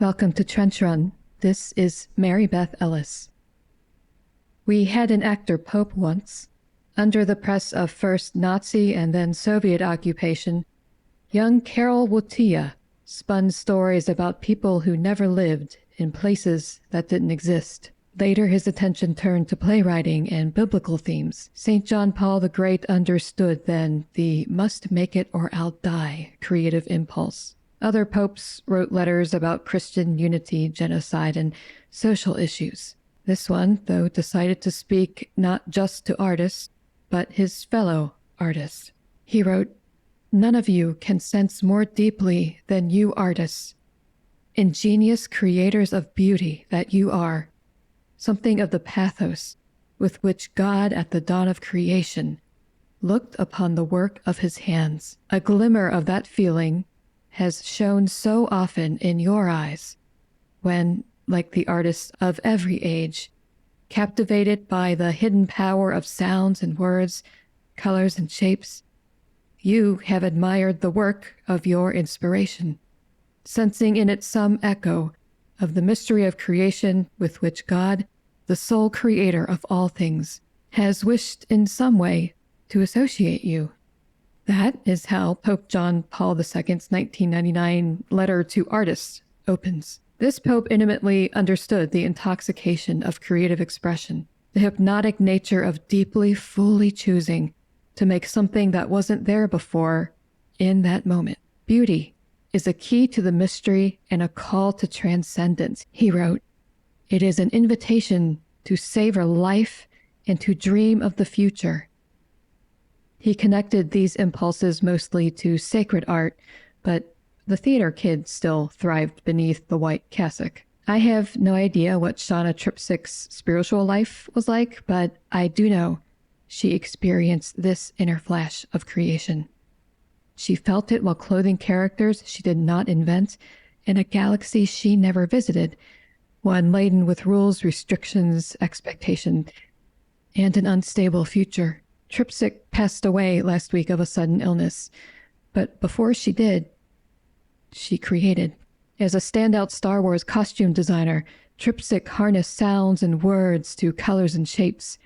Welcome to Trench Run. This is Mary Beth Ellis. We had an actor pope once. Under the press of first Nazi and then Soviet occupation, young Karol Wojtyła spun stories about people who never lived in places that didn't exist. Later, his attention turned to playwriting and biblical themes. St. John Paul the Great understood then the must make it or I'll die creative impulse. Other popes wrote letters about Christian unity, genocide, and social issues. This one, though, decided to speak not just to artists, but his fellow artists. He wrote, "None of you can sense more deeply than you artists, ingenious creators of beauty that you are, something of the pathos with which God at the dawn of creation looked upon the work of his hands. A glimmer of that feeling has shone so often in your eyes when, like the artists of every age, captivated by the hidden power of sounds and words, colors and shapes, you have admired the work of your inspiration, sensing in it some echo of the mystery of creation with which God, the sole creator of all things, has wished in some way to associate you." That is how Pope John Paul II's 1999 letter to artists opens. This pope intimately understood the intoxication of creative expression, the hypnotic nature of deeply, fully choosing to make something that wasn't there before in that moment. Beauty is a key to the mystery and a call to transcendence, he wrote. It is an invitation to savor life and to dream of the future. He connected these impulses mostly to sacred art, but the theater kid still thrived beneath the white cassock. I have no idea what Shawna Trpcic's spiritual life was like, but I do know she experienced this inner flash of creation. She felt it while clothing characters she did not invent in a galaxy she never visited, one laden with rules, restrictions, expectation, and an unstable future. Trpcic passed away last week of a sudden illness, but before she did, she created. As a standout Star Wars costume designer, Trpcic harnessed sounds and words to colors and shapes,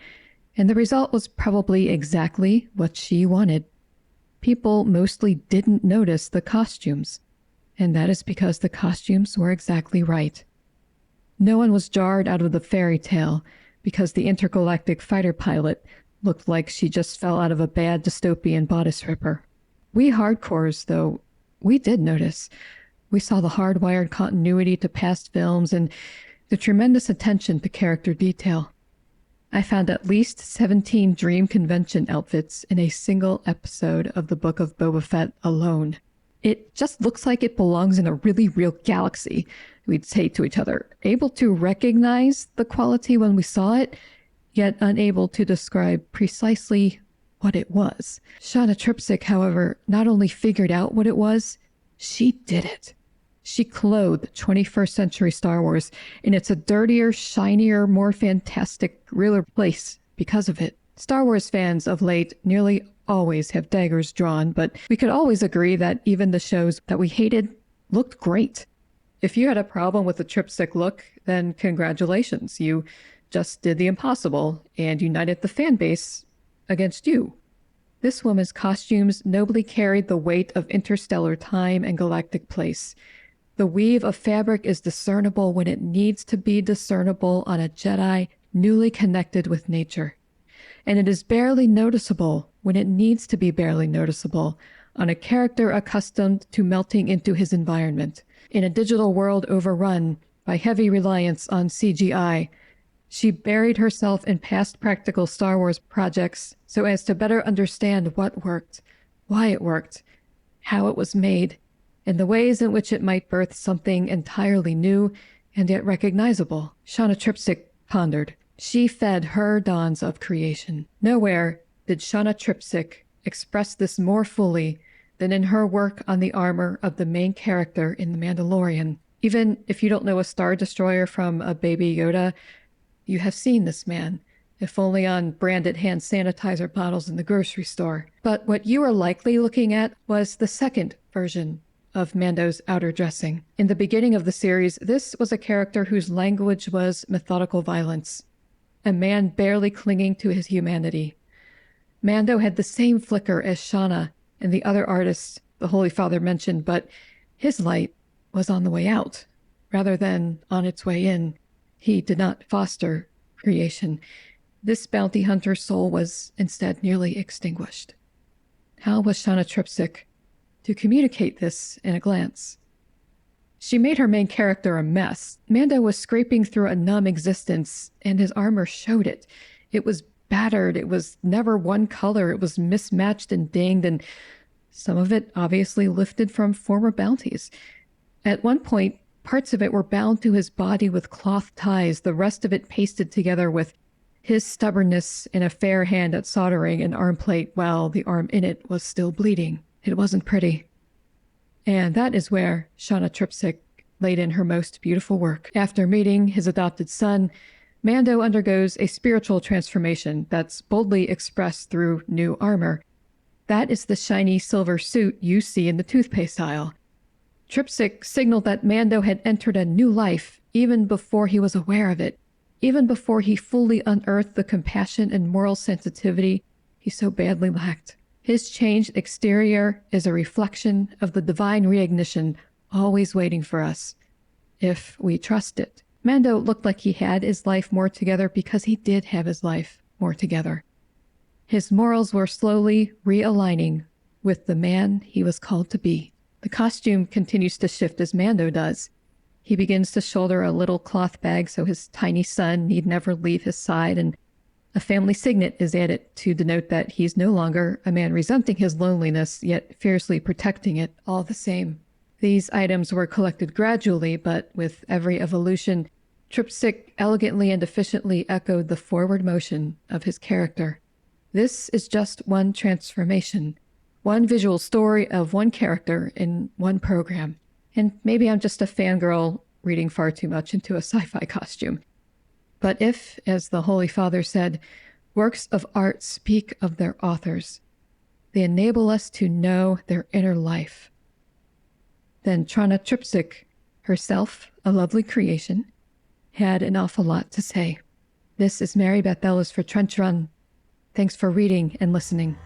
and the result was probably exactly what she wanted. People mostly didn't notice the costumes, and that is because the costumes were exactly right. No one was jarred out of the fairy tale because the intergalactic fighter pilot looked like she just fell out of a bad dystopian bodice ripper. We hardcores, though, we did notice. We saw the hardwired continuity to past films and the tremendous attention to character detail. I found at least 17 Dream Convention outfits in a single episode of the Book of Boba Fett alone. It just looks like it belongs in a really real galaxy, we'd say to each other, able to recognize the quality when we saw it, yet unable to describe precisely what it was. Shawna Trpcic, however, not only figured out what it was, she did it. She clothed 21st century Star Wars, and it's a dirtier, shinier, more fantastic, realer place because of it. Star Wars fans of late nearly always have daggers drawn, but we could always agree that even the shows that we hated looked great. If you had a problem with the Trpcic look, then congratulations. You just did the impossible and united the fan base against you. This woman's costumes nobly carried the weight of interstellar time and galactic place. The weave of fabric is discernible when it needs to be discernible on a Jedi newly connected with nature. And it is barely noticeable when it needs to be barely noticeable on a character accustomed to melting into his environment. In a digital world overrun by heavy reliance on CGI, she buried herself in past practical Star Wars projects so as to better understand what worked, why it worked, how it was made, and the ways in which it might birth something entirely new and yet recognizable. Shawna Trpcic pondered. She fed her dawns of creation. Nowhere did Shawna Trpcic express this more fully than in her work on the armor of the main character in The Mandalorian. Even if you don't know a Star Destroyer from a Baby Yoda, you have seen this man, if only on branded hand sanitizer bottles in the grocery store. But what you are likely looking at was the second version of Mando's outer dressing. In the beginning of the series, this was a character whose language was methodical violence, a man barely clinging to his humanity. Mando had the same flicker as Shawna and the other artists the Holy Father mentioned, but his light was on the way out rather than on its way in. He did not foster creation. This bounty hunter's soul was instead nearly extinguished. How was Shawna Trpcic to communicate this in a glance? She made her main character a mess. Mando was scraping through a numb existence, and his armor showed it. It was battered. It was never one color. It was mismatched and dinged, and some of it obviously lifted from former bounties. At one point, parts of it were bound to his body with cloth ties, the rest of it pasted together with his stubbornness and a fair hand at soldering an arm plate while the arm in it was still bleeding. It wasn't pretty. And that is where Shawna Trpcic laid in her most beautiful work. After meeting his adopted son, Mando undergoes a spiritual transformation that's boldly expressed through new armor. That is the shiny silver suit you see in the toothpaste aisle. Trpcic signaled that Mando had entered a new life even before he was aware of it, even before he fully unearthed the compassion and moral sensitivity he so badly lacked. His changed exterior is a reflection of the divine reignition always waiting for us, if we trust it. Mando looked like he had his life more together because he did have his life more together. His morals were slowly realigning with the man he was called to be. The costume continues to shift as Mando does. He begins to shoulder a little cloth bag so his tiny son need never leave his side, and a family signet is added to denote that he's no longer a man resenting his loneliness, yet fiercely protecting it all the same. These items were collected gradually, but with every evolution, Trpcic elegantly and efficiently echoed the forward motion of his character. This is just one transformation, one visual story of one character in one program. And maybe I'm just a fangirl reading far too much into a sci-fi costume. But if, as the Holy Father said, works of art speak of their authors, they enable us to know their inner life, then Shawna Trpcic, herself a lovely creation, had an awful lot to say. This is Mary Beth Ellis for Trench Run. Thanks for reading and listening.